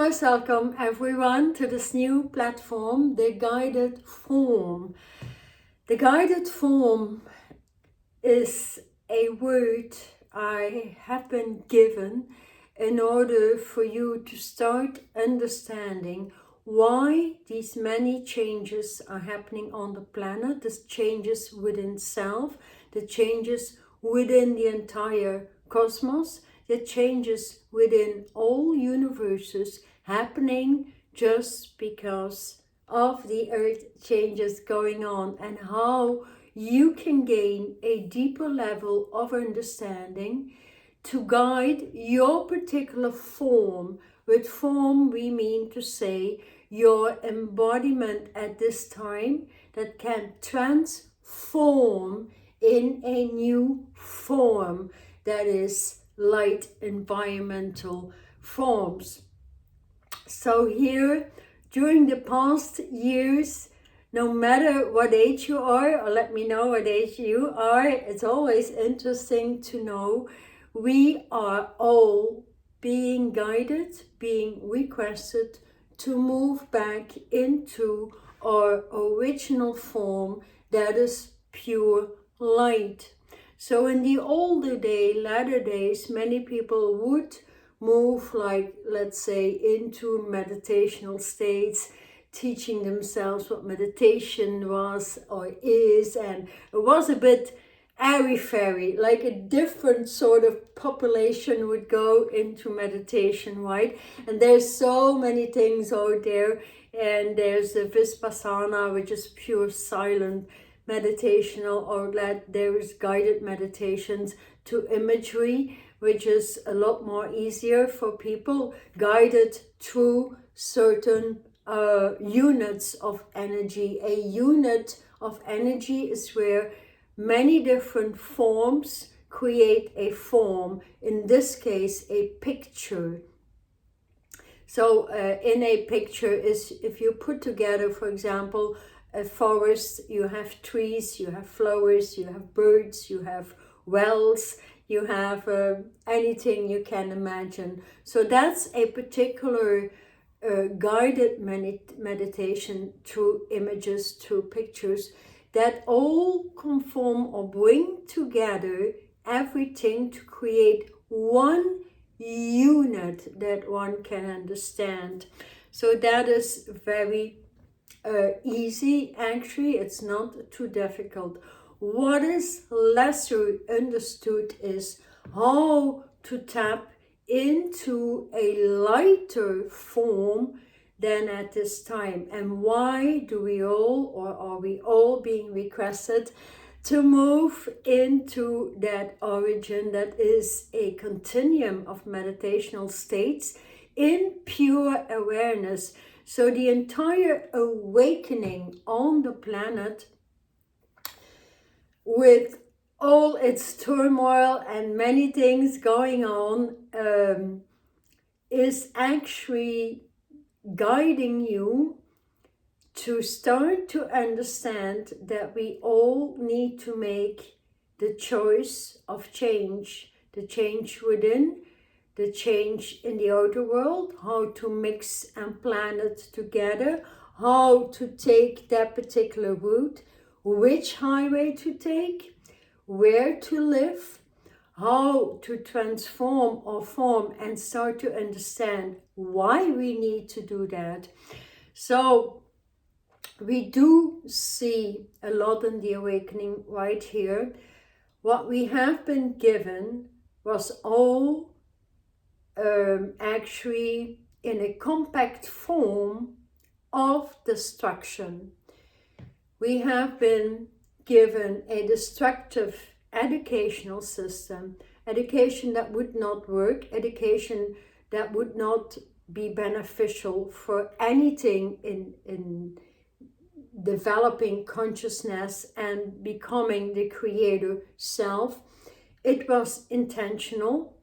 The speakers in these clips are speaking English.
Most welcome everyone to this new platform, the guided form. The guided form is a word I have been given in order for you to start understanding why these many changes are happening on the planet, the changes within self, the changes within the entire cosmos, the changes within all universes happening just because of the earth changes going on, and how you can gain a deeper level of understanding to guide your particular form. With form we mean to say your embodiment at this time that can transform in a new form that is light environmental forms. So here, during the past years, no matter what age you are, or let me know what age you are, it's always interesting to know we are all being guided, being requested to move back into our original form that is pure light. So in the older day, latter days, many people would move, like, let's say, into meditational states, teaching themselves what meditation was or is, and it was a bit airy-fairy, like a different sort of population would go into meditation, right? And there's so many things out there, and there's the Vipassana, which is pure silent meditational, or that there is guided meditations, to imagery, which is a lot more easier for people, guided through certain units of energy. A unit of energy is where many different forms create a form, in this case a picture. So in a picture is, if you put together, for example, a forest, you have trees, you have flowers, you have birds, you have wells, you have anything you can imagine. So that's a particular guided meditation through images, through pictures, that all conform or bring together everything to create one unit that one can understand. So that is very easy. Actually, it's not too difficult. What is lesser understood is how to tap into a lighter form than at this time. And why do we all, or are we all being requested to move into that origin that is a continuum of meditational states in pure awareness? So the entire awakening on the planet, with all its turmoil and many things going on, is actually guiding you to start to understand that we all need to make the choice of change, the change within, the change in the outer world, how to mix and plan it together, how to take that particular route, which highway to take, where to live, how to transform our form, and start to understand why we need to do that. So we do see a lot in the awakening right here. What we have been given was all actually in a compact form of destruction. We have been given a destructive educational system, education that would not work, education that would not be beneficial for anything in developing consciousness and becoming the creator self. It was intentional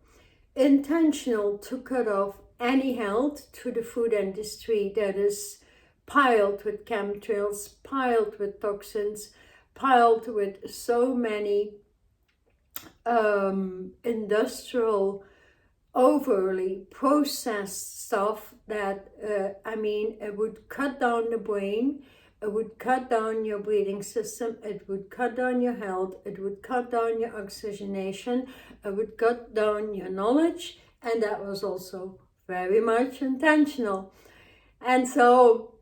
to cut off any health to the food industry that is piled with chemtrails, piled with toxins, piled with so many industrial overly processed stuff that, it would cut down the brain, it would cut down your breathing system, it would cut down your health, it would cut down your oxygenation, it would cut down your knowledge, and that was also very much intentional. And so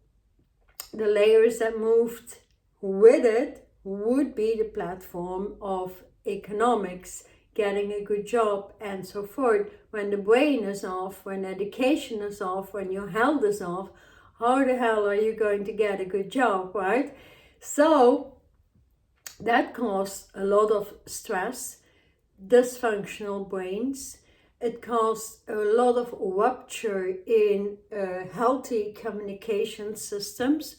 the layers that moved with it would be the platform of economics, getting a good job, and so forth. When the brain is off, when education is off, when your health is off, how the hell are you going to get a good job, right? So that caused a lot of stress, dysfunctional brains. It caused a lot of rupture in healthy communication systems.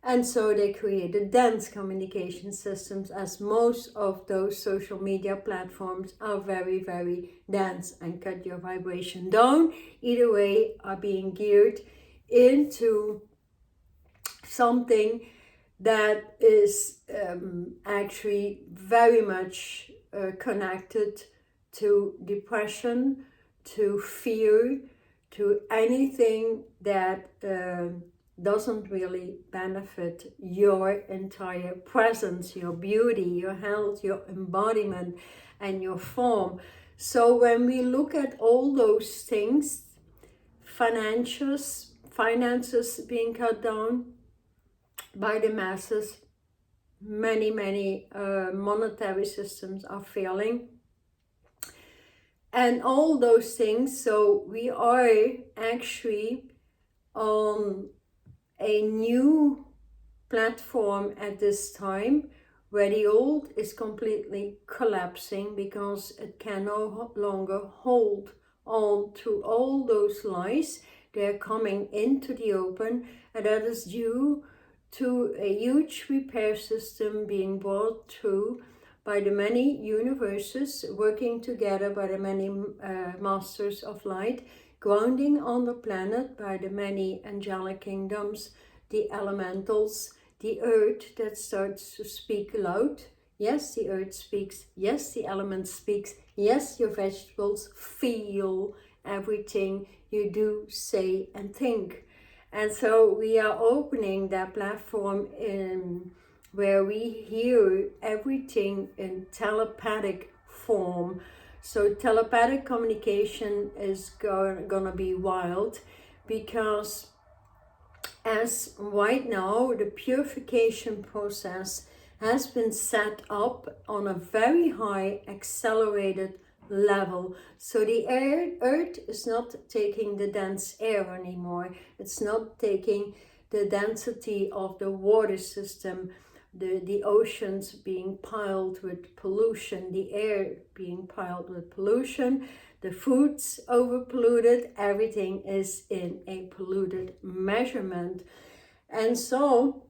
And so they created dense communication systems, as most of those social media platforms are very, very dense and cut your vibration down. Either way, are being geared into something that is actually very much connected to depression, to fear, to anything that doesn't really benefit your entire presence, your beauty, your health, your embodiment, and your form. So when we look at all those things, finances being cut down by the masses, many monetary systems are failing, and all those things. So we are actually on a new platform at this time, where the old is completely collapsing because it can no longer hold on to all those lies. They're coming into the open, and that is due to a huge repair system being brought through by the many universes working together, by the many masters of light, grounding on the planet by the many angelic kingdoms, the elementals, the earth that starts to speak loud. Yes, the earth speaks. Yes, the element speaks. Yes, your vegetables feel everything you do, say, and think. And so we are opening that platform in where we hear everything in telepathic form. So telepathic communication is gonna be wild, because as right now the purification process has been set up on a very high accelerated level. So the earth is not taking the dense air anymore. It's not taking the density of the water system, the oceans being piled with pollution, the air being piled with pollution, the foods over polluted, everything is in a polluted measurement. And so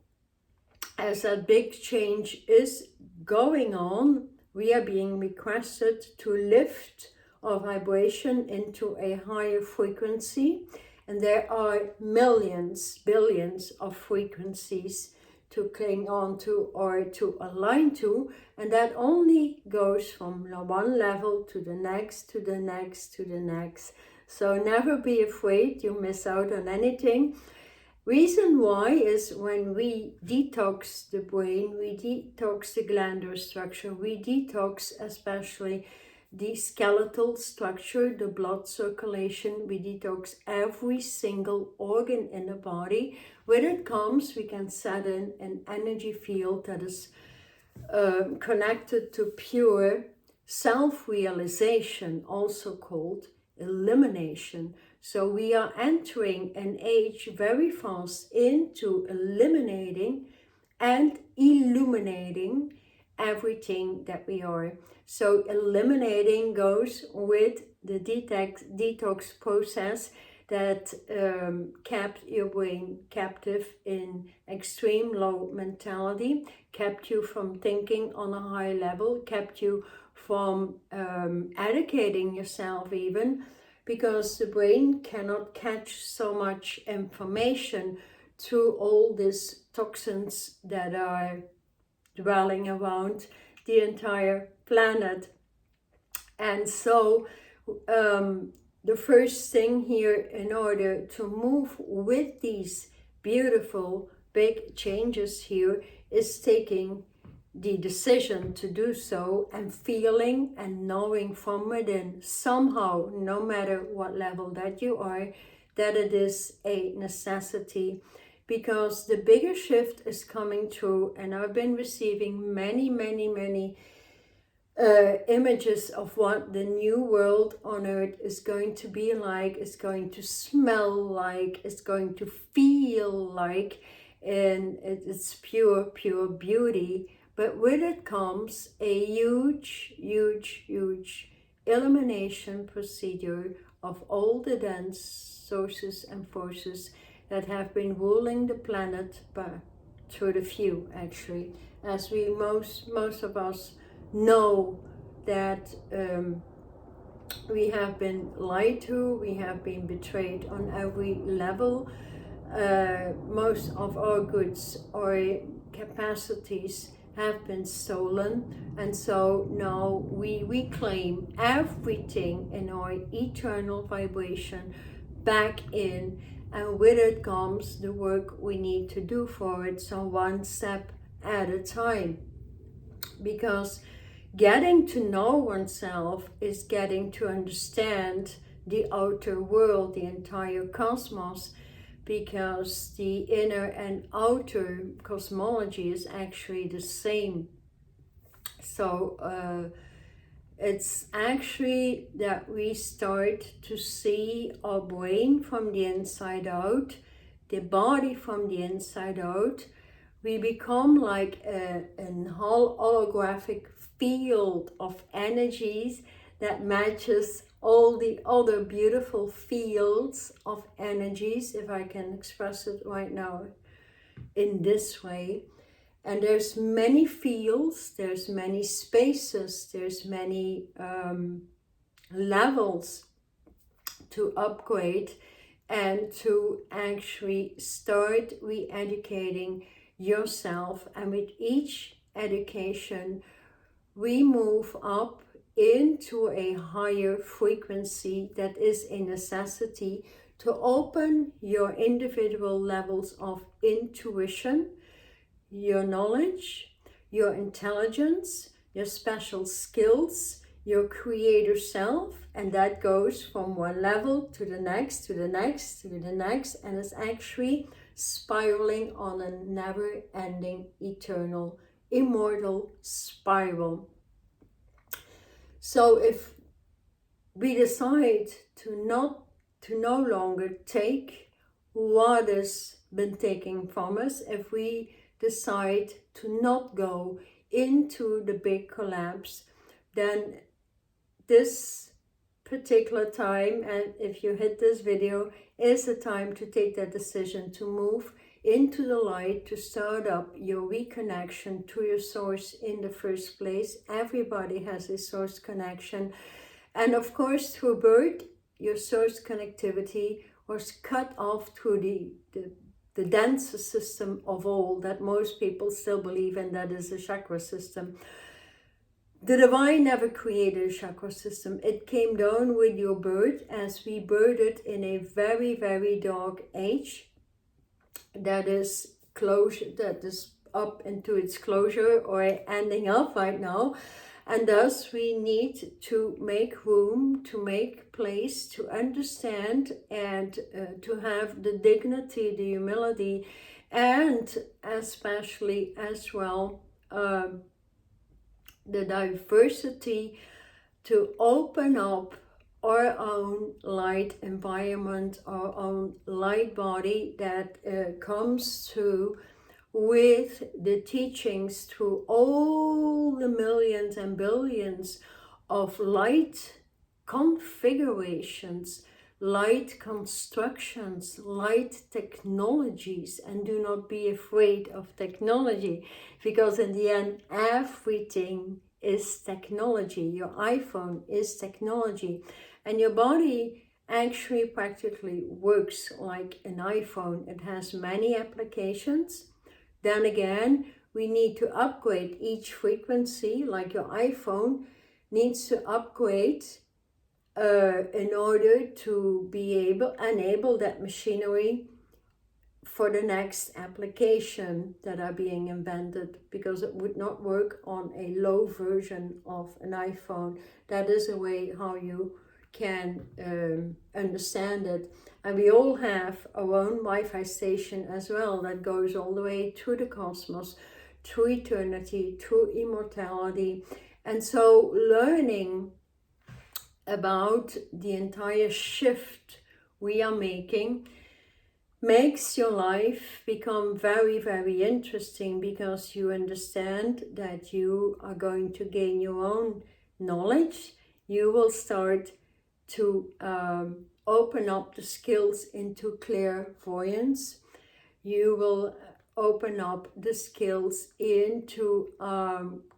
as that big change is going on, we are being requested to lift our vibration into a higher frequency. And there are millions, billions of frequencies to cling on to or to align to, and that only goes from one level to the next, to the next, to the next. So never be afraid you miss out on anything. Reason why is when we detox the brain, we detox the glandular structure, we detox especially the skeletal structure, the blood circulation, we detox every single organ in the body. When it comes, we can set in an energy field that is connected to pure self-realization, also called elimination. So we are entering an age very fast into eliminating and illuminating everything that we are. So eliminating goes with the detox process that kept your brain captive in extreme low mentality, kept you from thinking on a high level, kept you from educating yourself even, because the brain cannot catch so much information through all these toxins that are dwelling around the entire planet. And so the first thing here, in order to move with these beautiful big changes here, is taking the decision to do so and feeling and knowing from within somehow, no matter what level that you are, that it is a necessity. Because the bigger shift is coming through, and I've been receiving many images of what the new world on earth is going to be like, is going to smell like, is going to feel like, and it's pure beauty. But with it comes a huge elimination procedure of all the dense sources and forces that have been ruling the planet, but through the few, actually, as we most of us know that we have been lied to, we have been betrayed on every level. Most of our goods or capacities have been stolen, and so now we reclaim everything in our eternal vibration back in, and with it comes the work we need to do for it, so one step at a time. Because getting to know oneself is getting to understand the outer world, the entire cosmos, because the inner and outer cosmology is actually the same. So it's actually that we start to see our brain from the inside out, the body from the inside out. We become like a holographic field of energies that matches all the other beautiful fields of energies, if I can express it right now in this way. And there's many fields, there's many spaces, there's many levels to upgrade and to actually start re-educating yourself. And with each education, we move up into a higher frequency that is a necessity to open your individual levels of intuition, your knowledge, your intelligence, your special skills, your creator self, and that goes from one level to the next, to the next, to the next, and it's actually spiraling on a never-ending, eternal, immortal spiral. So if we decide to no longer take what has been taken from us, if we decide to not go into the big collapse, then this particular time, and if you hit this video, is the time to take that decision to move into the light, to start up your reconnection to your source in the first place. Everybody has a source connection, and of course through birth your source connectivity was cut off through the densest system of all that most people still believe in, that is the chakra system. The divine never created a chakra system. It came down with your birth, as we birthed in a very dark age that is up into its closure or ending up right now. And thus we need to make room, to make place, to understand, and to have the dignity, the humility, and especially as well the diversity to open up our own light environment, our own light body that comes through with the teachings through all the millions and billions of light configurations, light constructions, light technologies. And do not be afraid of technology, because in the end everything is technology. Your iPhone is technology, and your body actually practically works like an iPhone. It has many applications. Then again, we need to upgrade each frequency, like your iPhone needs to upgrade in order to be enable that machinery for the next application that are being invented, because it would not work on a low version of an iPhone. That is a way how you can understand it. And we all have our own Wi-Fi station as well that goes all the way to the cosmos, to eternity, to immortality. And so learning about the entire shift we are making makes your life become very, very interesting, because you understand that you are going to gain your own knowledge. You will start to open up the skills into clairvoyance. You will open up the skills into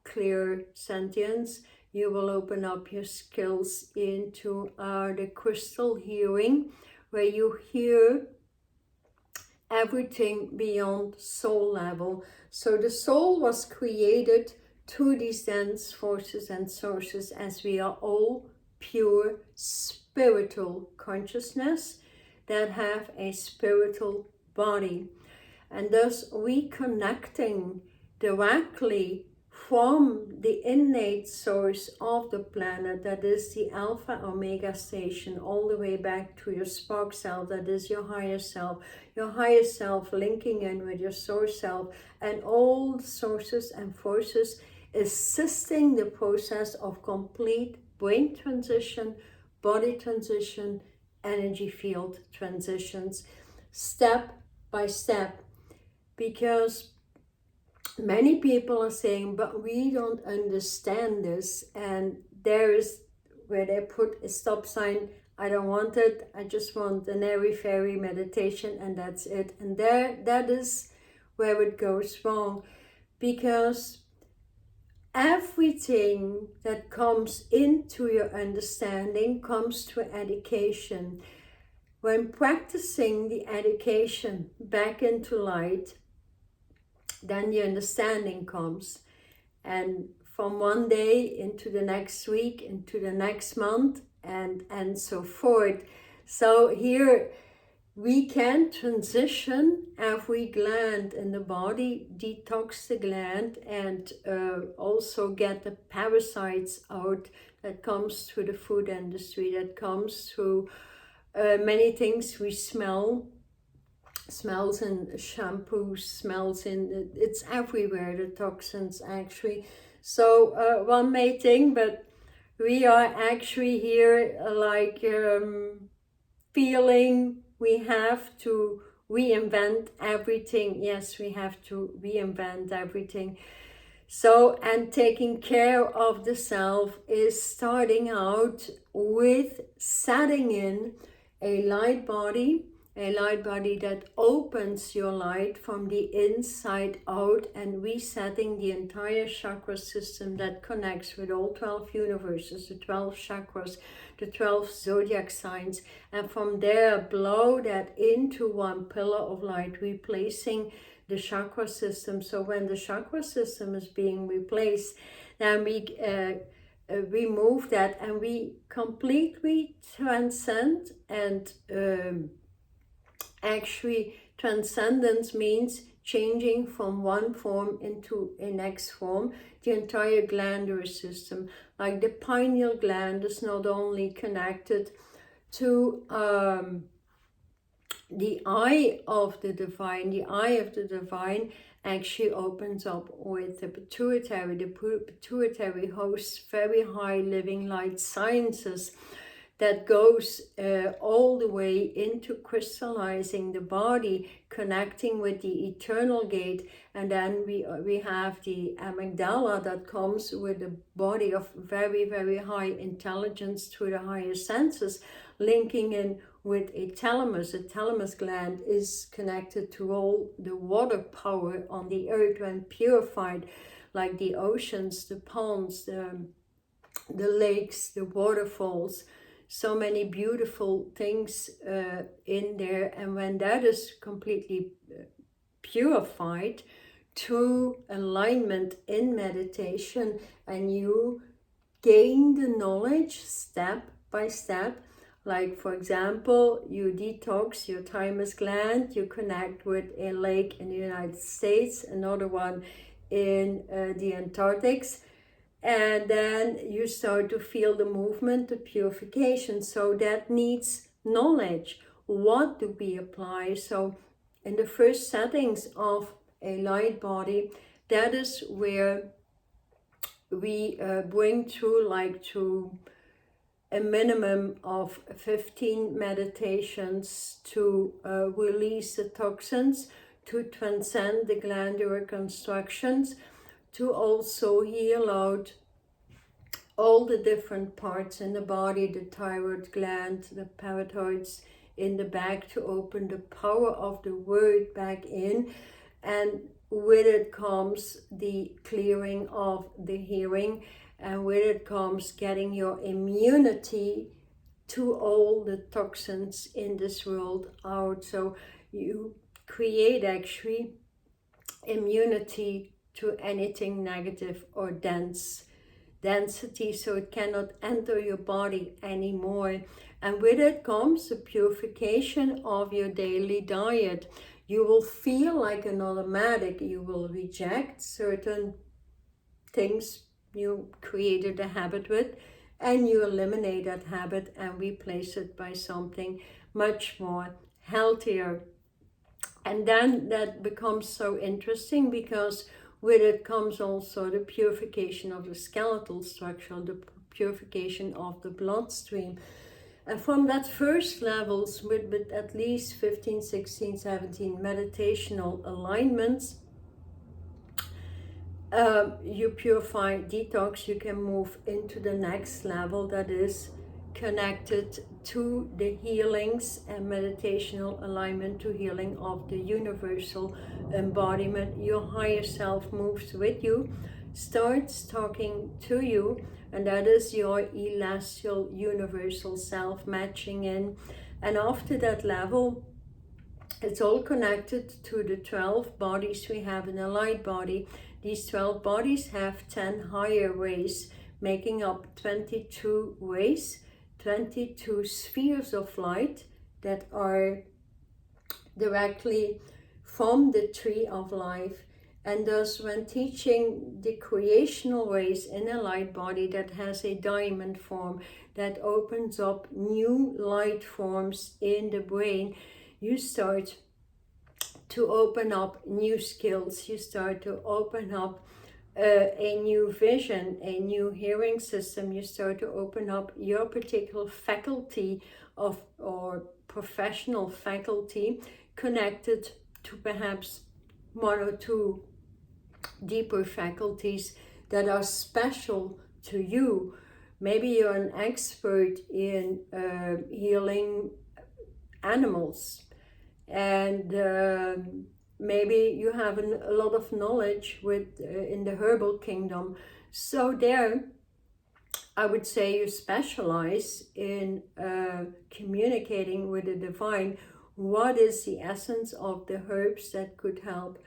clear sentience. You will open up your skills into the crystal hearing, where you hear everything beyond soul level. So the soul was created to these dense forces and sources, as we are all pure spiritual consciousness that have a spiritual body. And thus reconnecting directly from the innate source of the planet, that is the Alpha Omega station, all the way back to your spark self, that is your higher self linking in with your source self, and all the sources and forces assisting the process of complete brain transition, body transition, energy field transitions, step by step. Because many people are saying, but we don't understand this, and there is where they put a stop sign. I don't want it. I just want an airy-fairy meditation, and that's it. And that is where it goes wrong, because everything that comes into your understanding comes through education. When practicing the education back into light, then the understanding comes. And from one day into the next week, into the next month, and so forth. So here we can transition every gland in the body, detox the gland, and also get the parasites out that comes through the food industry, that comes through many things we smell. Smells in shampoos, smells in, it's everywhere, the toxins actually. So one may think, but we are actually here like feeling we have to reinvent everything. Yes, we have to reinvent everything. So, and taking care of the self is starting out with setting in a light body that opens your light from the inside out, and resetting the entire chakra system that connects with all 12 universes, the 12 chakras, the 12 zodiac signs, and from there blow that into one pillar of light, replacing the chakra system. So when the chakra system is being replaced, then we remove that, and we completely transcend. And actually, transcendence means changing from one form into a next form. The entire glandular system, like the pineal gland, is not only connected to the eye of the divine. The eye of the divine actually opens up with the pituitary. The pituitary hosts very high living light sciences that goes all the way into crystallizing the body, connecting with the eternal gate. And then we have the amygdala that comes with a body of very, very high intelligence through the higher senses, linking in with a thalamus. A thalamus gland is connected to all the water power on the earth when purified, like the oceans, the ponds, the lakes, the waterfalls. So many beautiful things in there. And when that is completely purified to alignment in meditation, and you gain the knowledge step by step. Like, for example, you detox your thymus gland, you connect with a lake in the United States, another one in the Antarctics, and then you start to feel the movement, the purification. So that needs knowledge. What do we apply? So in the first settings of a light body, that is where we bring through like to a minimum of 15 meditations to release the toxins, to transcend the glandular constructions, to also heal out all the different parts in the body, the thyroid gland, the parotids in the back, to open the power of the word back in. And with it comes the clearing of the hearing, and with it comes getting your immunity to all the toxins in this world out. So you create actually immunity to anything negative or density, so it cannot enter your body anymore. And with it comes the purification of your daily diet. You will feel like an automatic. You will reject certain things you created a habit with, and you eliminate that habit and replace it by something much more healthier. And then that becomes so interesting, because with it comes also the purification of the skeletal structure, the purification of the bloodstream. And from that first levels, with at least 15, 16, 17 meditational alignments, you purify, detox, you can move into the next level that is connected to the healings and meditational alignment to healing of the universal embodiment. Your higher self moves with you, starts talking to you, and that is your celestial universal self matching in. And after that level, it's all connected to the 12 bodies we have in a light body. These 12 bodies have 10 higher rays, making up 22 rays, 22 spheres of light that are directly from the tree of life. And thus, when teaching the creational rays in a light body that has a diamond form, that opens up new light forms in the brain, you start to open up new skills. You start to open up a new vision, a new hearing system. You start to open up your particular faculty of, or professional faculty, connected to perhaps one or two deeper faculties that are special to you. Maybe you're an expert in healing animals, and maybe you have a lot of knowledge with in the herbal kingdom. So there, I would say you specialize in communicating with the divine. What is the essence of the herbs that could help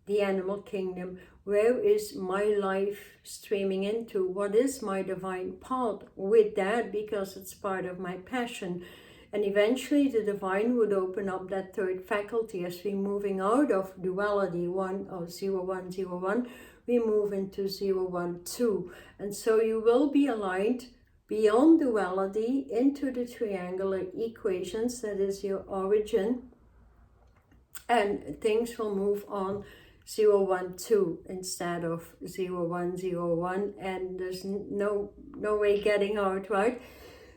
the animal kingdom? Where is my life streaming into? What is my divine path with that? Because it's part of my passion. And eventually the divine would open up that third faculty as we're moving out of duality 1 or 0101, we move into 012. And so you will be aligned beyond duality into the triangular equations, that is your origin, and things will move on 012 instead of 0101, and there's no way getting out, right?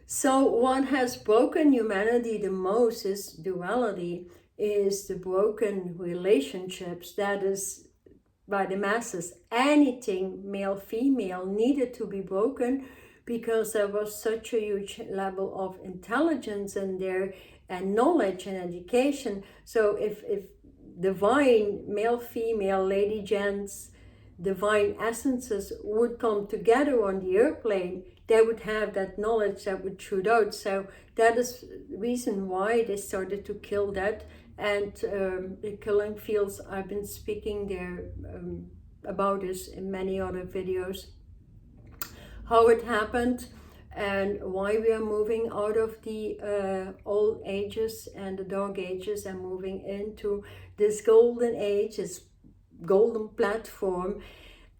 So what has broken humanity the most is duality, is the broken relationships. That is, by the masses, anything male female needed to be broken, because there was such a huge level of intelligence in there, and knowledge and education. So if divine male female, lady gents, divine essences would come together on the airplane, they would have that knowledge that would shoot out. So that is the reason why they started to kill that. And the killing fields, I've been speaking there about this in many other videos, how it happened. and why we are moving out of the old ages and the dark ages and moving into this golden age, this golden platform.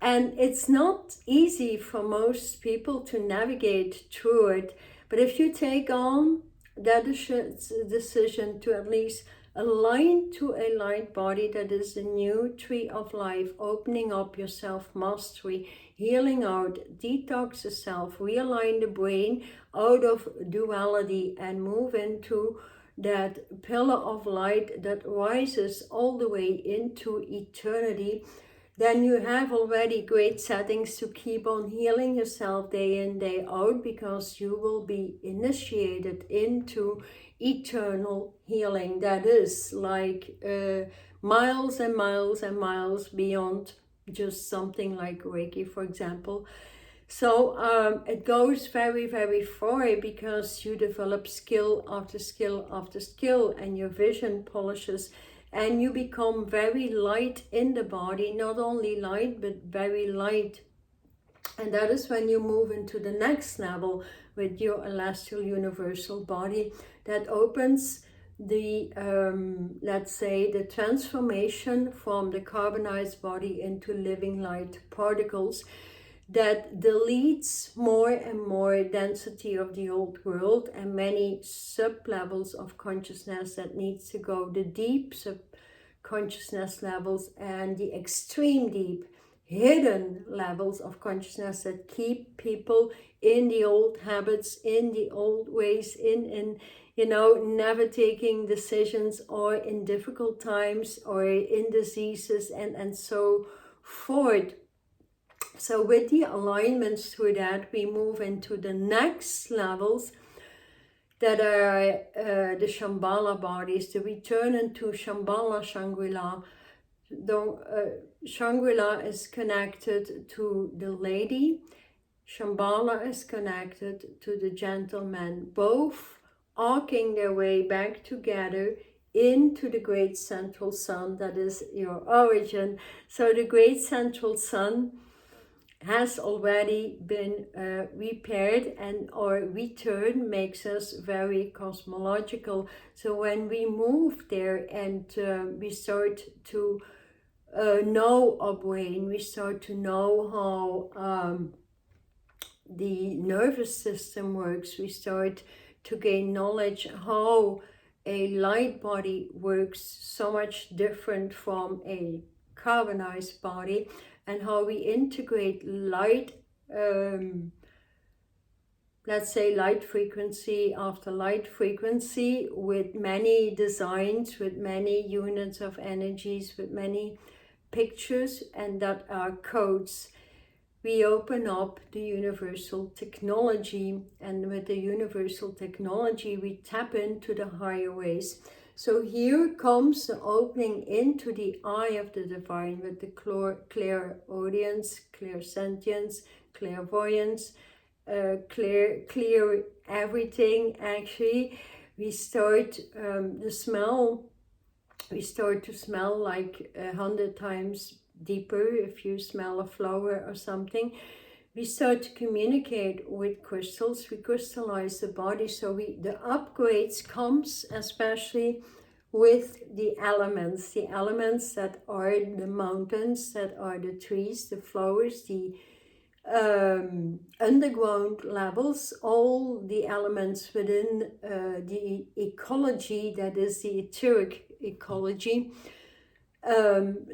And it's not easy for most people to navigate through it, but if you take on that decision to at least align to a light body that is the new tree of life, opening up your self-mastery, healing out, detox the self, realign the brain out of duality and move into that pillar of light that rises all the way into eternity, then you have already great settings to keep on healing yourself day in, day out, because you will be initiated into eternal healing that is like miles and miles and miles beyond just something like Reiki, for example. So it goes very, very far, because you develop skill after skill after skill, and your vision polishes, and you become very light in the body, not only light, but very light. And that is when you move into the next level with your celestial universal body that opens the, let's say, the transformation from the carbonized body into living light particles that deletes more and more density of the old world and many sub-levels of consciousness that needs to go, the deep sub-consciousness levels and the extreme deep hidden levels of consciousness that keep people in the old habits, in the old ways, in never taking decisions, or in difficult times, or in diseases, and so forth. So with the alignments through that, we move into the next levels that are the Shambhala bodies, the return into Shambhala Shangri-La. Shangri-La is connected to the lady, Shambhala is connected to the gentleman, both arcing their way back together into the great central sun that is your origin. So the great central sun has already been repaired, and our return makes us very cosmological. So when we move there and we start to know our brain, we start to know how the nervous system works, we start to gain knowledge how a light body works so much different from a carbonized body, and how we integrate light, let's say light frequency after light frequency, with many designs, with many units of energies, with many pictures, and that are codes. We open up the universal technology, and with the universal technology we tap into the higher ways. So here comes the opening into the eye of the divine with the clairaudience, clairsentience, clairvoyance, clear everything. Actually, we start we start to smell like 100 times deeper. If you smell a flower or something, we start to communicate with crystals. We crystallize the body. So the upgrades comes especially with the elements that are the mountains, that are the trees, the flowers, the underground levels, all the elements within the ecology that is the etheric ecology.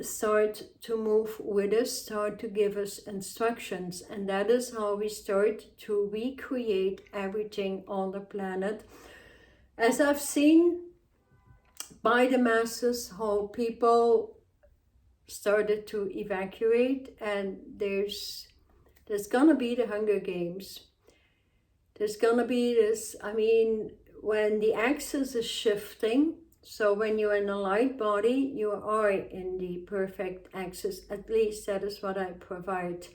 Start to move with us, start to give us instructions, and that is how we start to recreate everything on the planet. As I've seen by the masses, how people started to evacuate, and there's gonna be the Hunger Games. There's gonna be this, when the axis is shifting. So when you're in a light body, you are in the perfect axis. At least that is what I provide.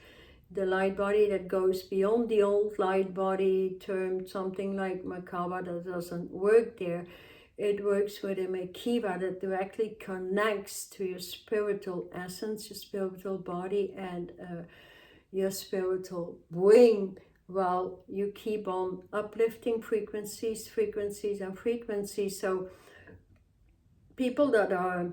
The light body that goes beyond the old light body, termed something like Merkaba, that doesn't work there. It works with a Merkaba that directly connects to your spiritual essence, your spiritual body, and your spiritual brain. well, you keep on uplifting frequencies, frequencies, and frequencies. So people that are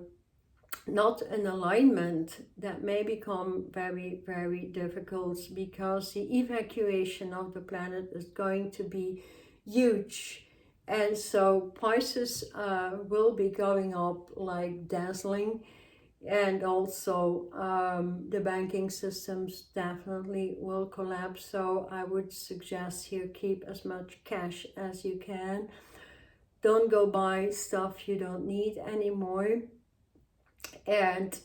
not in alignment, that may become very, very difficult, because the evacuation of the planet is going to be huge. And so prices will be going up like dazzling. And also the banking systems definitely will collapse. So I would suggest here, keep as much cash as you can. Don't go buy stuff you don't need anymore. And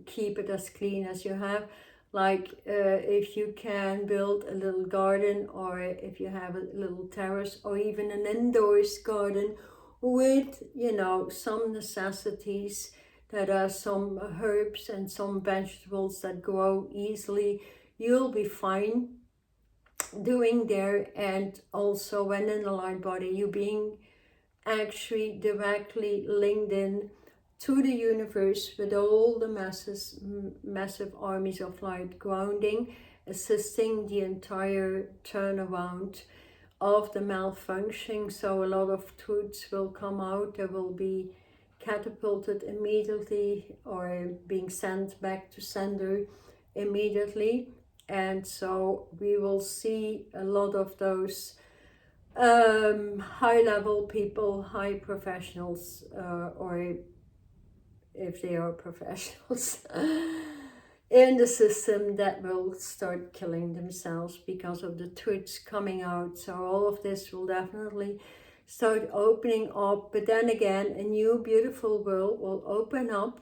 keep it as clean as you have. Like if you can build a little garden, or if you have a little terrace, or even an indoors garden with, you know, some necessities, that are some herbs and some vegetables that grow easily, you'll be fine doing there. And also, when in the light body, you being actually directly linked in to the universe with all the massive armies of light grounding, assisting the entire turnaround of the malfunctioning. So a lot of truths will come out. There will be catapulted immediately, or being sent back to sender immediately. And so we will see a lot of those high level people, high professionals, or if they are professionals in the system, that will start killing themselves because of the truths coming out. So all of this will definitely start opening up. But then again, a new beautiful world will open up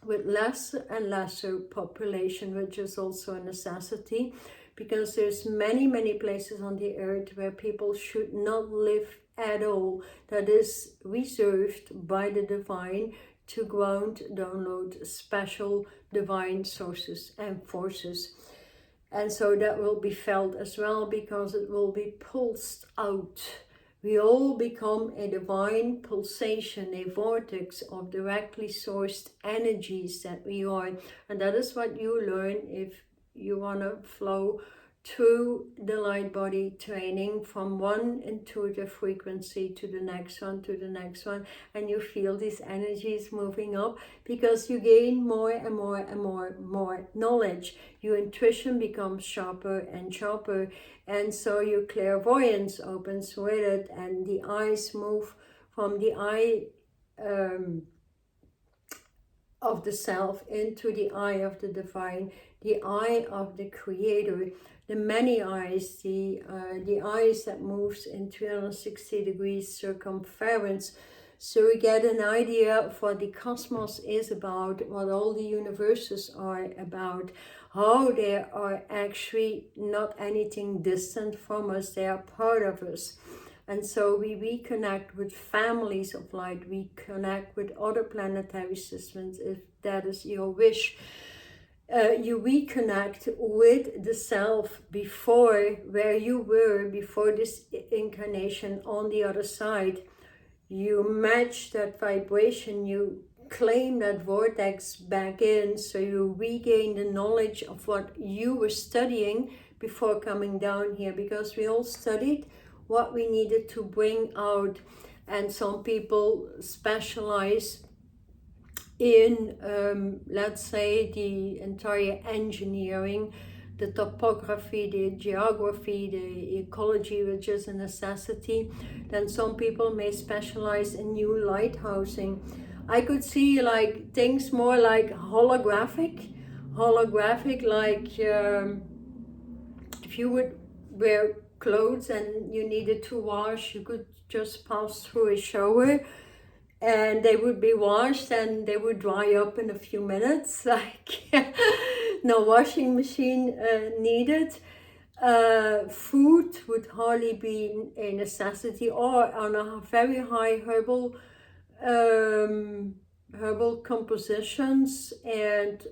with lesser and lesser population, which is also a necessity, because there's many places on the earth where people should not live at all. That is reserved by the divine to ground, download special divine sources and forces. And so that will be felt as well, because it will be pulsed out. We all become a divine pulsation, a vortex of directly sourced energies that we are. And that is what you learn if you want to flow through the light body training, from one intuitive frequency to the next one, to the next one, and you feel these energies moving up, because you gain more and more knowledge. Your intuition becomes sharper and sharper, and so your clairvoyance opens with it, and the eyes move from the eye of the self into the eye of the divine, the eye of the creator, the many eyes, the eyes that moves in 360 degrees circumference. So we get an idea of what the cosmos is about, what all the universes are about, how they are actually not anything distant from us, they are part of us. And so we reconnect with families of light, we connect with other planetary systems, if that is your wish. You reconnect with the self before, where you were before this incarnation on the other side. You match that vibration, you claim that vortex back in, so you regain the knowledge of what you were studying before coming down here, because we all studied what we needed to bring out. And some people specialize in, let's say, the entire engineering, the topography, the geography, the ecology, which is a necessity. Then some people may specialize in new lighthousing. I could see like things more like holographic, like if you would wear clothes and you needed to wash, you could just pass through a shower and they would be washed and they would dry up in a few minutes, like no washing machine needed. Food would hardly be a necessity, or on a very high herbal compositions, and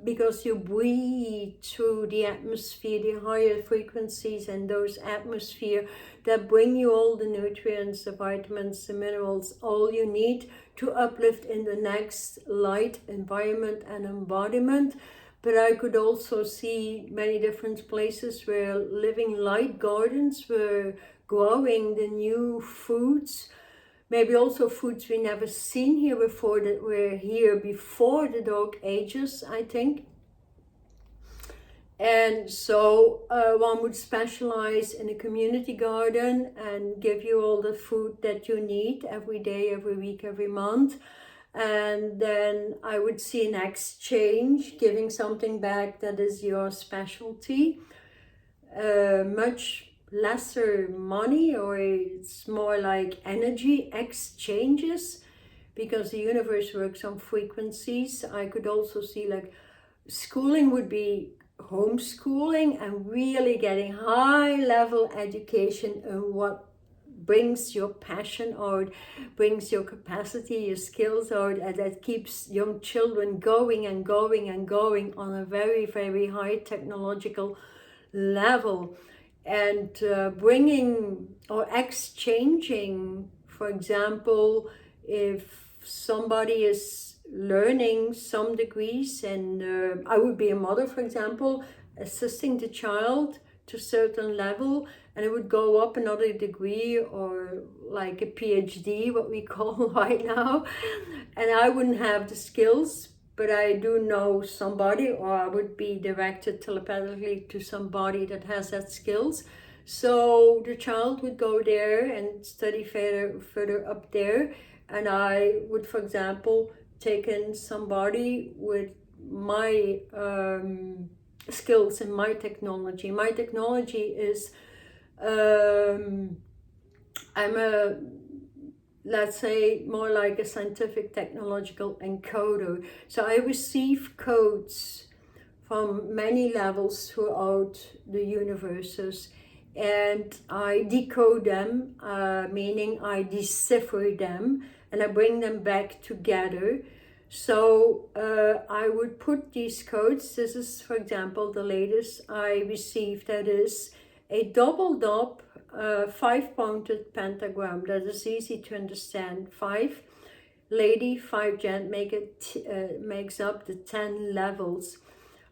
because you breathe through the atmosphere, the higher frequencies, and those atmosphere that bring you all the nutrients, the vitamins, the minerals, all you need to uplift in the next light environment and embodiment. but I could also see many different places where living light gardens were growing the new foods, maybe also foods we never seen here before, that were here before the Dark Ages, I think. And so one would specialize in a community garden and give you all the food that you need every day, every week, every month. And then I would see an exchange, giving something back that is your specialty. Much lesser money, or it's more like energy exchanges, because the universe works on frequencies. I could also see like schooling would be homeschooling and really getting high level education in what brings your passion out, brings your capacity, your skills out, and that keeps young children going and going and going on a very, very high technological level. And bringing or exchanging, for example, if somebody is learning some degrees, and I would be a mother, for example, assisting the child to a certain level, and it would go up another degree, or like a PhD, what we call right now, and I wouldn't have the skills, but I do know somebody, or I would be directed telepathically to somebody that has that skills. So the child would go there and study further up there, and I would, for example, take in somebody with my skills and my technology. My technology is, I'm a, let's say, more like a scientific technological encoder. So I receive codes from many levels throughout the universes, and I decode them, meaning I decipher them, and I bring them back together. So I would put these codes. This is, for example, the latest I received. That is a doubled up 5-pointed pentagram. That is easy to understand. 5 lady, 5 gent makes up the 10 levels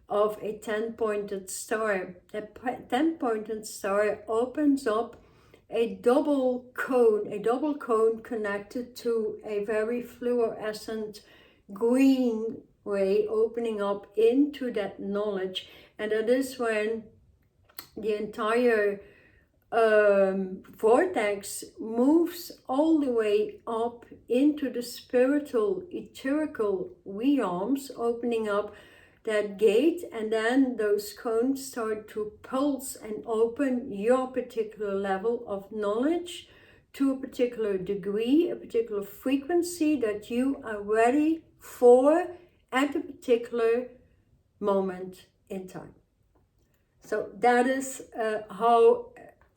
of a 10-pointed star. A 10-pointed star opens up a double cone connected to a very fluorescent green ray, opening up into that knowledge. And that is when the entire vortex moves all the way up into the spiritual, etherical realms, opening up that gate, and then those cones start to pulse and open your particular level of knowledge to a particular degree, a particular frequency that you are ready for at a particular moment in time. So that is how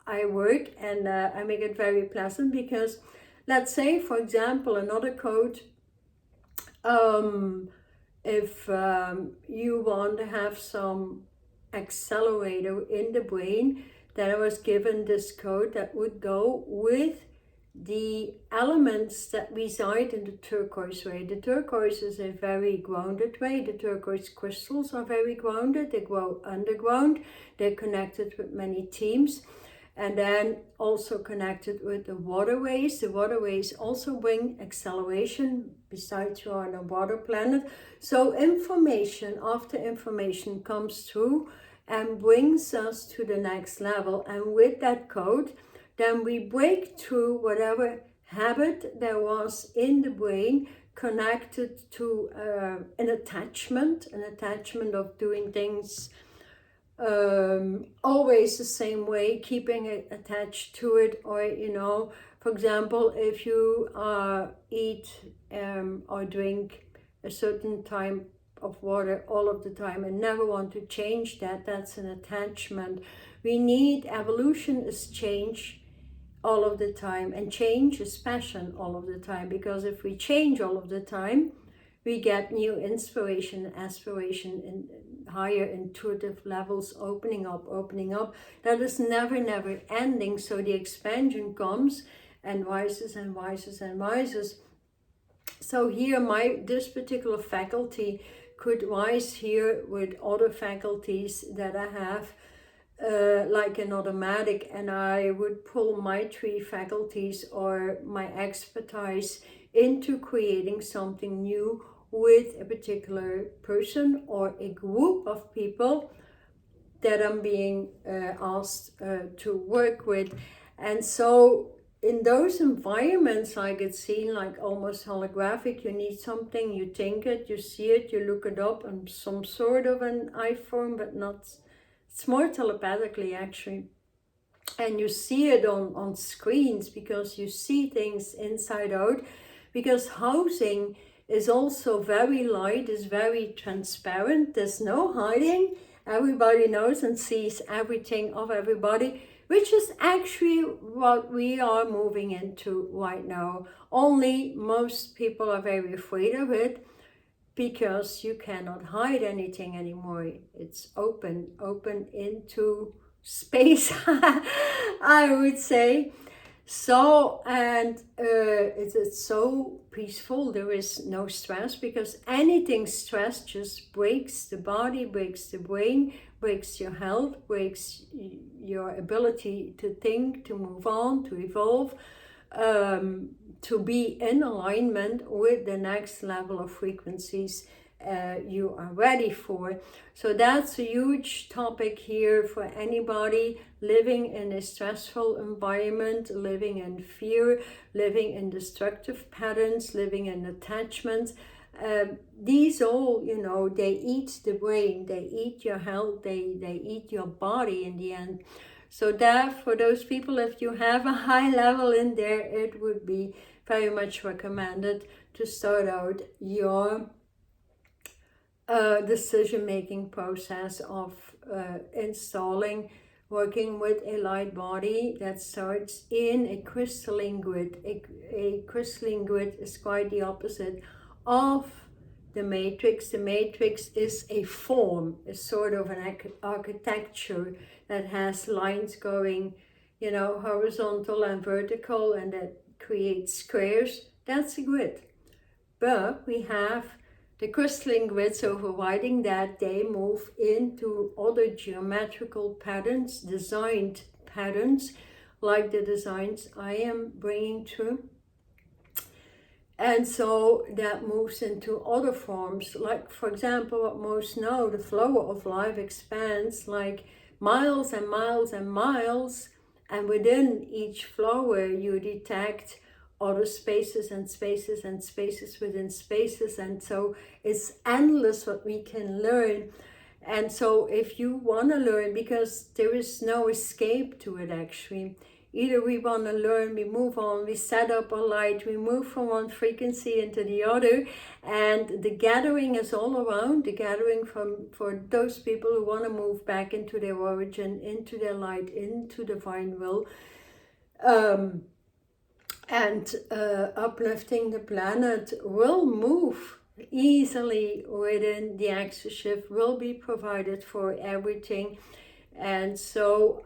I work, and I make it very pleasant, because let's say, for example, another code, if you want to have some accelerator in the brain, then I was given this code that would go with the elements that reside in the turquoise ray. The turquoise is a very grounded ray. The turquoise crystals are very grounded. They grow underground. They're connected with many teams. And then also connected with the waterways. The waterways also bring acceleration, besides you are on a water planet. So information after information comes through and brings us to the next level. And with that code, then we break through whatever habit there was in the brain connected to an attachment of doing things always the same way, keeping it attached to it. Or, you know, for example, if you eat or drink a certain type of water all of the time and never want to change that, that's an attachment. We need, evolution is change all of the time, and change is passion all of the time, because if we change all of the time, we get new inspiration, aspiration, and higher intuitive levels opening up. That is never ending. So the expansion comes and rises and rises and rises. So here this particular faculty could rise here with other faculties that I have, like an automatic, and I would pull my 3 faculties or my expertise into creating something new with a particular person or a group of people that I'm being asked to work with. And so in those environments, like it's seen like almost holographic, you need something, you think it, you see it, you look it up in some sort of an iPhone, but not, it's more telepathically actually. And you see it on screens because you see things inside out, because housing is also very light, is very transparent, there's no hiding, everybody knows and sees everything of everybody, which is actually what we are moving into right now. Only most people are very afraid of it because you cannot hide anything anymore. It's open into space, I would say. So, and it's so peaceful, there is no stress, because anything stress just breaks the body, breaks the brain, breaks your health, breaks your ability to think, to move on, to evolve, to be in alignment with the next level of frequencies you are ready for. So that's a huge topic here for anybody living in a stressful environment, living in fear, living in destructive patterns, living in attachments. These all, you know, they eat the brain, they eat your health, they eat your body in the end. So that for those people, if you have a high level in there, it would be very much recommended to start out your decision-making process of installing, working with a light body that starts in a crystalline grid. A crystalline grid is quite the opposite of the matrix. The matrix is a form, a sort of an architecture that has lines going, you know, horizontal and vertical, and that creates squares. That's a grid. But we have the crystalline grids overriding that. They move into other geometrical patterns, designed patterns, like the designs I am bringing through. And so that moves into other forms, like, for example, what most know, the flow of life expands like miles and miles and miles, and within each flower you detect other spaces and spaces and spaces within spaces, and so it's endless what we can learn. And so if you want to learn, because there is no escape to it actually, either we want to learn, we move on, we set up a light, we move from one frequency into the other, and the gathering is all around, the gathering for those people who want to move back into their origin, into their light, into divine will, and uplifting the planet will move easily within the axis shift, will be provided for everything. And so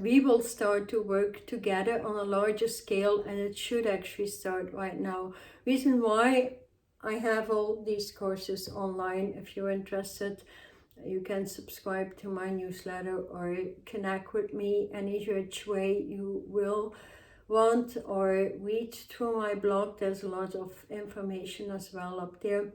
we will start to work together on a larger scale, and it should actually start right now. Reason why I have all these courses online, if you're interested, you can subscribe to my newsletter or connect with me any which way you will want, or read through my blog. There's a lot of information as well up there.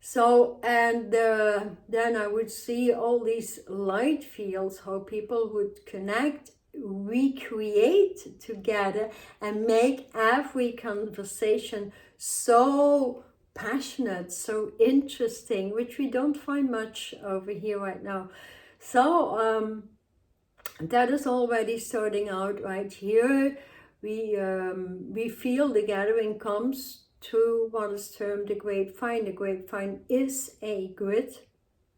So, and then I would see all these light fields, how people would connect, recreate together, and make every conversation so passionate, so interesting, which we don't find much over here right now. So that is already starting out right here. We feel the gathering comes to what is termed the grapevine. The grapevine is a grid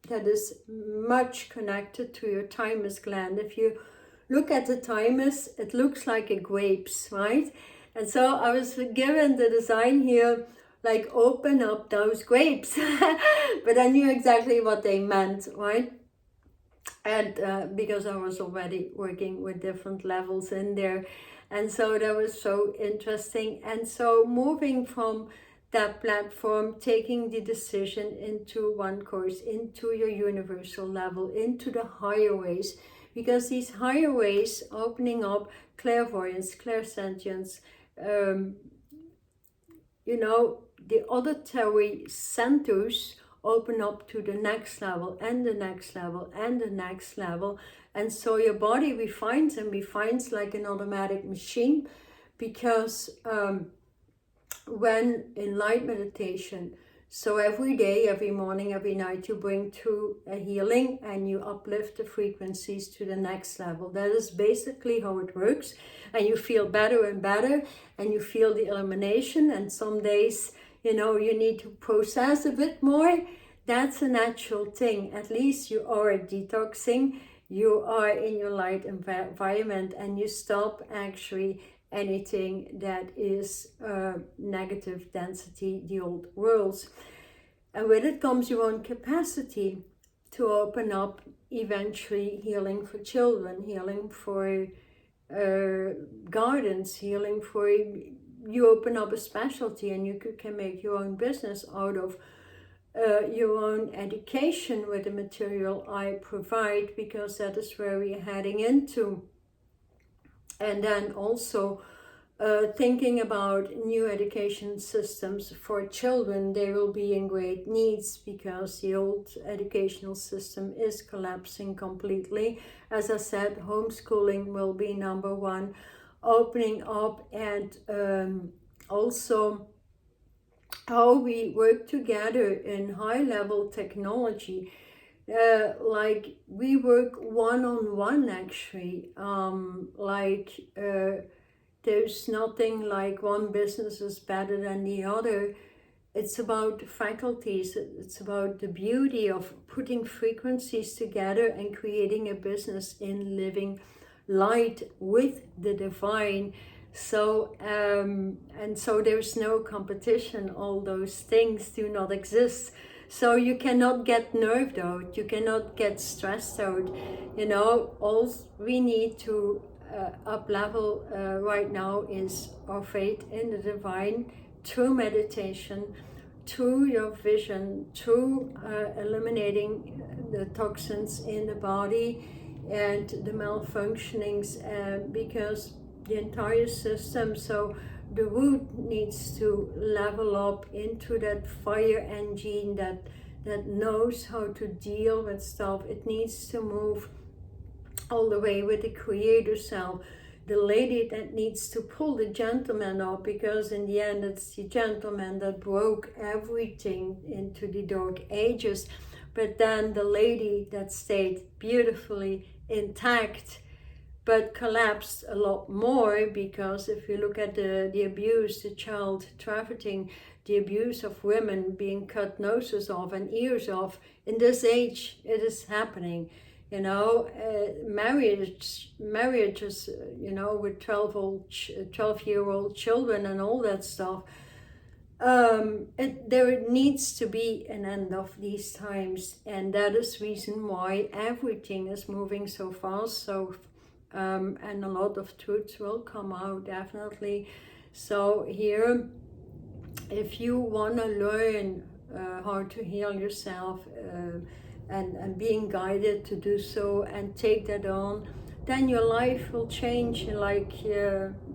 that is much connected to your thymus gland. If you look at the thymus, it looks like a grapes, right? And so I was given the design here, like open up those grapes. But I knew exactly what they meant, right? And because I was already working with different levels in there. And so that was so interesting. And so moving from that platform, taking the decision into one course, into your universal level, into the higher ways, because these higher ways opening up clairvoyance, clairsentience, the auditory centers open up to the next level and the next level and the next level. And so your body refines and refines like an automatic machine, because when in light meditation, so every day, every morning, every night, you bring to a healing and you uplift the frequencies to the next level. That is basically how it works. And you feel better and better, and you feel the illumination. And some days, you need to process a bit more. That's a natural thing. At least you are detoxing, you are in your light environment, and you stop actually anything that is negative density, the old worlds. And with it comes your own capacity to open up eventually healing for children, healing for gardens, healing for, you open up a specialty and you can make your own business out of your own education with the material I provide, because that is where we're heading into. And then also thinking about new education systems for children. They will be in great needs because the old educational system is collapsing completely. As I said, homeschooling will be number one, opening up, and also how we work together in high-level technology. Like we work one-on-one actually, there's nothing like one business is better than the other. It's about faculties, it's about the beauty of putting frequencies together and creating a business in living light with the divine. So and so there's no competition, all those things do not exist. So you cannot get nerved out, you cannot get stressed out. All we need to up level right now is our faith in the divine, through meditation, through your vision, through eliminating the toxins in the body and the malfunctionings, because the entire system, so the root needs to level up into that fire engine that knows how to deal with stuff. It needs to move all the way with the creator self, the lady that needs to pull the gentleman up, because in the end it's the gentleman that broke everything into the dark ages, but then the lady that stayed beautifully intact but collapsed a lot more. Because if you look at the abuse, the child trafficking, the abuse of women being cut noses off and ears off, in this age it is happening. Marriages, with 12-year-old children and all that stuff. There needs to be an end of these times, and that is reason why everything is moving so fast. So and a lot of truths will come out, definitely. So here, if you want to learn how to heal yourself, and being guided to do so and take that on, then your life will change like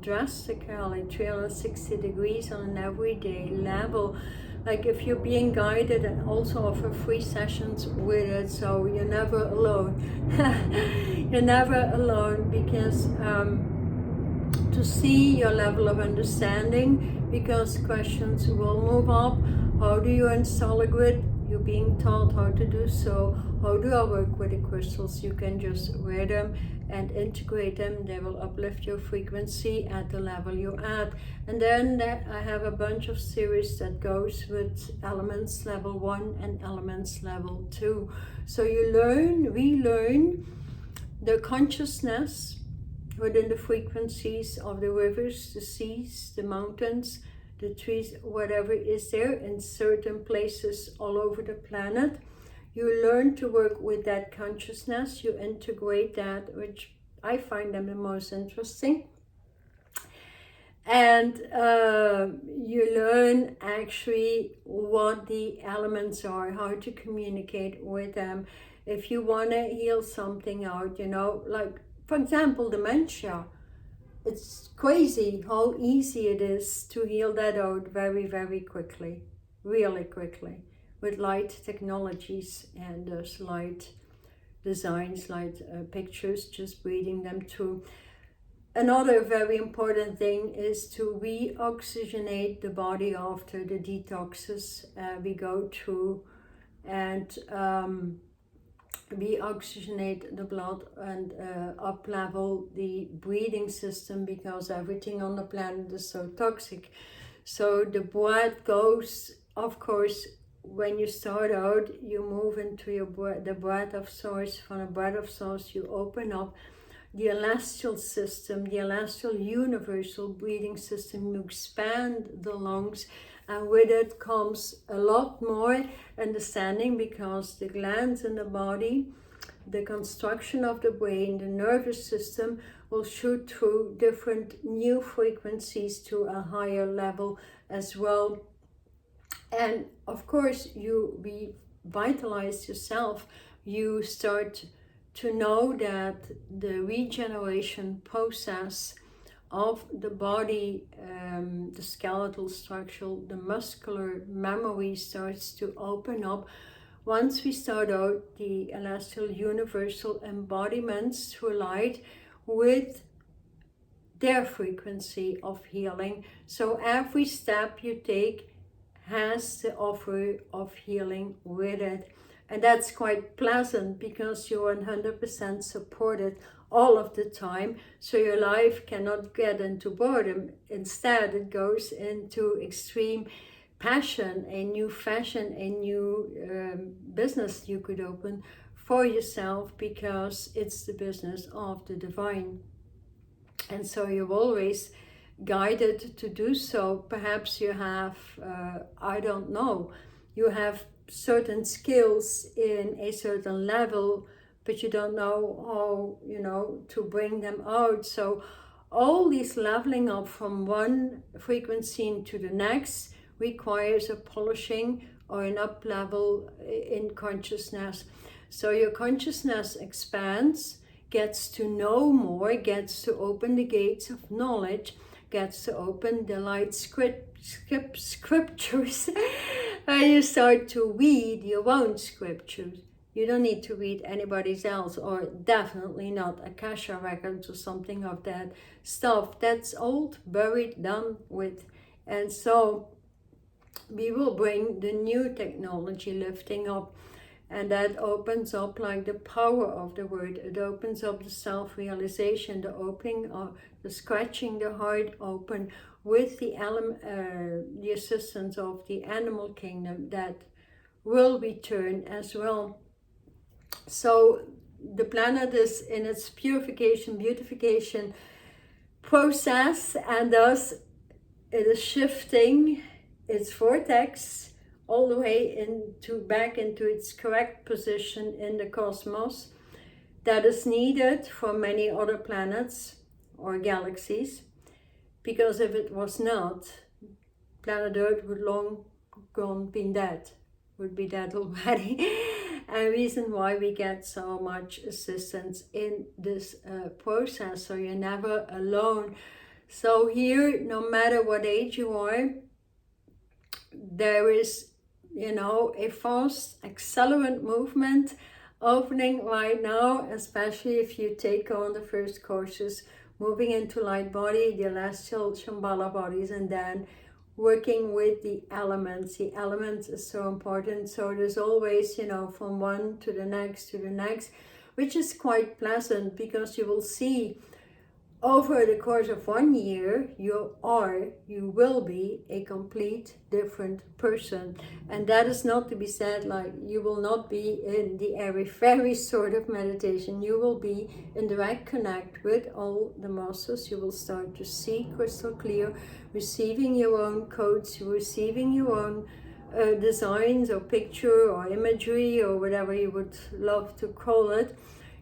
drastically, 360 degrees on an everyday level. Like if you're being guided, and also offer free sessions with it, so you're never alone. You're never alone, because to see your level of understanding, because questions will move up. How do you install a grid? You're being taught how to do so. How do I work with the crystals? You can just wear them and integrate them. They will uplift your frequency at the level you're at. And then I have a bunch of series that goes with elements level 1 and elements level 2. So you relearn the consciousness within the frequencies of the rivers, the seas, the mountains, the trees, whatever is there in certain places all over the planet. You learn to work with that consciousness, you integrate that, which I find them the most interesting. And you learn actually what the elements are, how to communicate with them. If you want to heal something out, you know, like for example dementia, it's crazy how easy it is to heal that out very, very quickly, really quickly, with light technologies and those light designs, light pictures, just reading them through. Another very important thing is to re-oxygenate the body after the detoxes we go through, and re-oxygenate the blood and up-level the breathing system, because everything on the planet is so toxic. So the breath goes, of course, when you start out, you move into your breath, the breath of source. From the breath of source, you open up the celestial system, the celestial universal breathing system. You expand the lungs, and with it comes a lot more understanding, because the glands in the body, the construction of the brain, the nervous system will shoot through different new frequencies to a higher level as well. And of course, you revitalize yourself. You start to know that the regeneration process of the body, the skeletal structure, the muscular memory starts to open up once we start out the celestial universal embodiments through light with their frequency of healing. So every step you take has the offer of healing with it. And that's quite pleasant, because you're 100% supported all of the time. So your life cannot get into boredom. Instead, it goes into extreme passion, a new fashion, a new business you could open for yourself, because it's the business of the divine. And so you're always guided to do so. Perhaps you have, I don't know, you have certain skills in a certain level, but you don't know how, you know, to bring them out. So all this leveling up from one frequency into the next requires a polishing or an up level in consciousness. So your consciousness expands, gets to know more, gets to open the gates of knowledge, gets to open the light scriptures. And you start to read your own scriptures. You don't need to read anybody else, or definitely not Akasha records or something of that stuff. That's old, buried, done with. And so we will bring the new technology lifting up, and that opens up like the power of the word. It opens up the self-realization, the opening of the scratching the heart open with the assistance of the animal kingdom that will return as well. So the planet is in its purification, beautification process, and thus it is shifting its vortex all the way back into its correct position in the cosmos that is needed for many other planets or galaxies. Because if it was not, planet Earth would long gone been dead, would be dead already. And reason why we get so much assistance in this process, so you're never alone. So here, no matter what age you are, there is, you know, a fast accelerant movement opening right now, especially if you take on the first courses, moving into light body, the celestial Shambhala bodies, and then working with the elements. The elements is so important. So there's always, you know, from one to the next, which is quite pleasant, because you will see over the course of 1 year, you will be a complete different person. And that is not to be said like you will not be in the airy-fairy sort of meditation. You will be in direct connect with all the masters. You will start to see crystal clear, receiving your own codes, receiving your own designs or picture or imagery or whatever you would love to call it.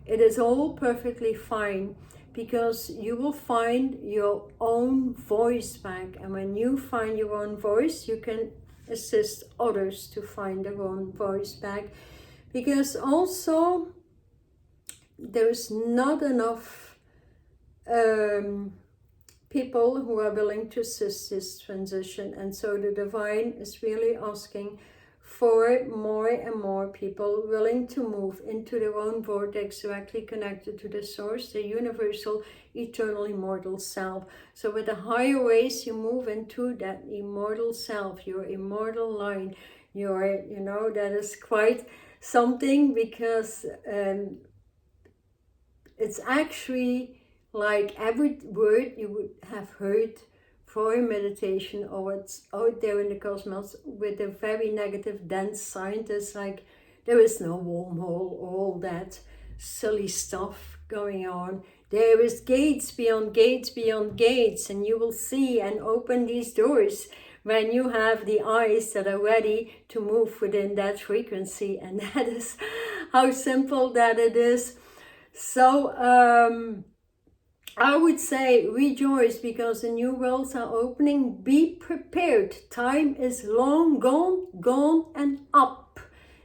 It is all perfectly fine. because you will find your own voice back. And when you find your own voice, you can assist others to find their own voice back. Because also there's not enough people who are willing to assist this transition, and so the divine is really asking for more and more people willing to move into their own vortex, directly connected to the source, the universal, eternal, immortal self. So with a higher race, you move into that immortal self, your immortal line. Your, you know, that is quite something, because it's actually like every word you would have heard for a meditation, or what's out there in the cosmos with a very negative, dense scientists, like there is no wormhole, all that silly stuff going on. There is gates beyond gates beyond gates, and you will see and open these doors when you have the eyes that are ready to move within that frequency. And that is how simple that it is. So I would say rejoice, because the new worlds are opening. Be prepared. Time is long gone and up.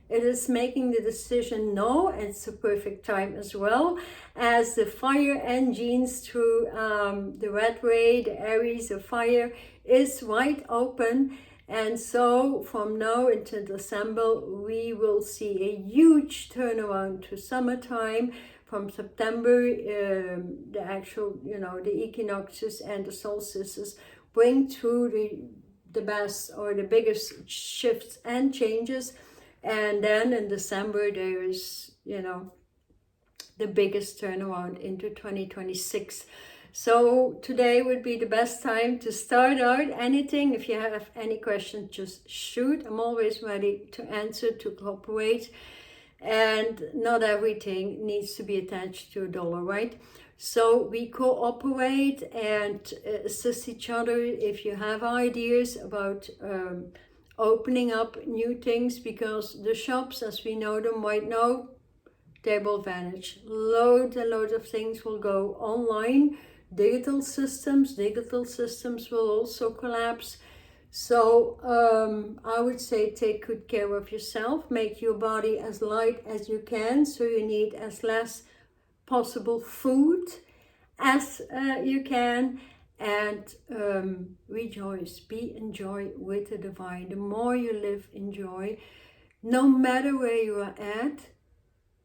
It is making the decision now. It's a perfect time as well, as the fire engines through the red ray, the Aries, the fire is wide open. And so from now until December, we will see a huge turnaround to summertime. From September, the actual, you know, the equinoxes and the solstices bring through the best or the biggest shifts and changes. And then in December, there is, you know, the biggest turnaround into 2026. So today would be the best time to start out anything. If you have any questions, just shoot. I'm always ready to answer, to cooperate. And not everything needs to be attached to a dollar, right? So we cooperate and assist each other. If you have ideas about opening up new things, because the shops, as we know them right now, they will vanish. Loads and loads of things will go online. Digital systems will also collapse. So I would say take good care of yourself. Make your body as light as you can, so you need as less possible food as you can. And rejoice, be in joy with the divine. The more you live in joy, no matter where you are at,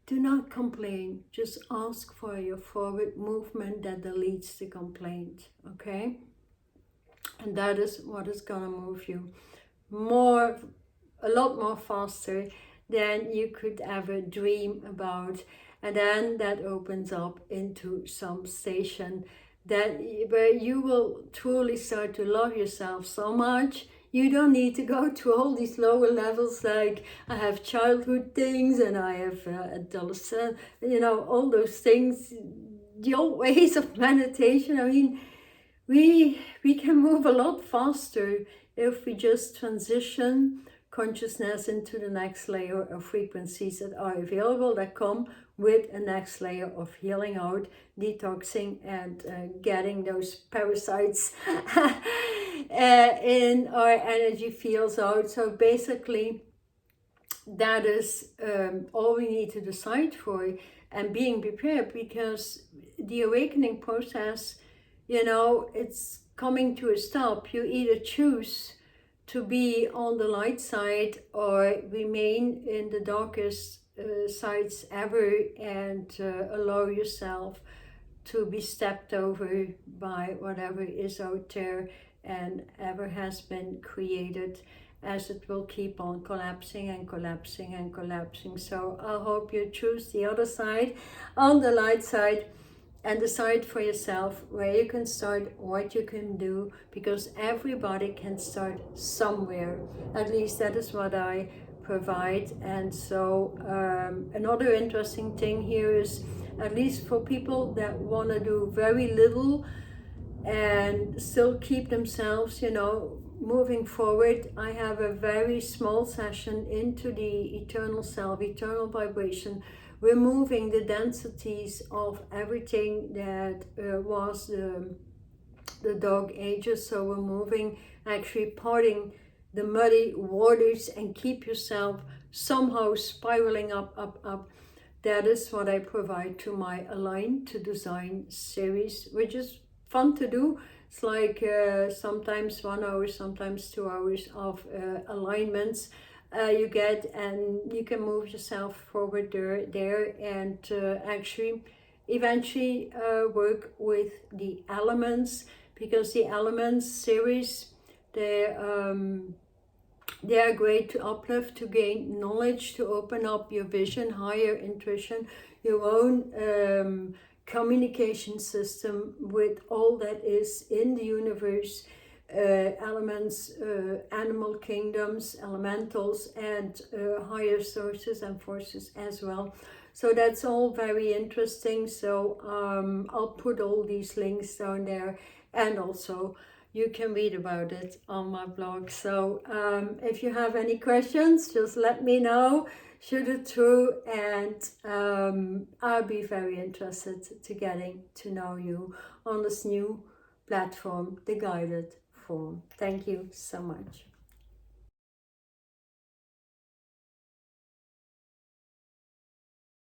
do not complain. Just ask for your forward movement that deletes the complaint, okay? And that is what is gonna move you a lot more faster than you could ever dream about. And then that opens up into some station where you will truly start to love yourself so much. You don't need to go to all these lower levels, like I have childhood things and I have adolescent, you know, all those things, the old ways of meditation. I mean, we can move a lot faster if we just transition consciousness into the next layer of frequencies that are available, that come with a next layer of healing out, detoxing, and getting those parasites in our energy fields out. So basically, that is all we need to decide for, and being prepared, because the awakening process, you know, it's coming to a stop. You either choose to be on the light side or remain in the darkest sides ever, and allow yourself to be stepped over by whatever is out there and ever has been created, as it will keep on collapsing and collapsing and collapsing. So I hope you choose the other side, on the light side, and decide for yourself where you can start, what you can do, because everybody can start somewhere. At least that is what I provide. And so another interesting thing here is, at least for people that want to do very little and still keep themselves, you know, moving forward, I have a very small session into the eternal self, eternal vibration, removing the densities of everything that was the dog ages. So removing, actually parting the muddy waters and keep yourself somehow spiraling up. That is what I provide to my Align to Design series, which is fun to do. It's like sometimes 1 hour, sometimes 2 hours of alignments you get, and you can move yourself forward there and actually eventually work with the elements, because the elements series, they are great to uplift, to gain knowledge, to open up your vision, higher intuition, your own communication system with all that is in the universe, elements, animal kingdoms, elementals, and higher sources and forces as well. So that's all very interesting. So I'll put all these links down there, and also you can read about it on my blog. So if you have any questions, just let me know, shoot it through, and I'll be very interested to getting to know you on this new platform, the guided form. Thank you so much.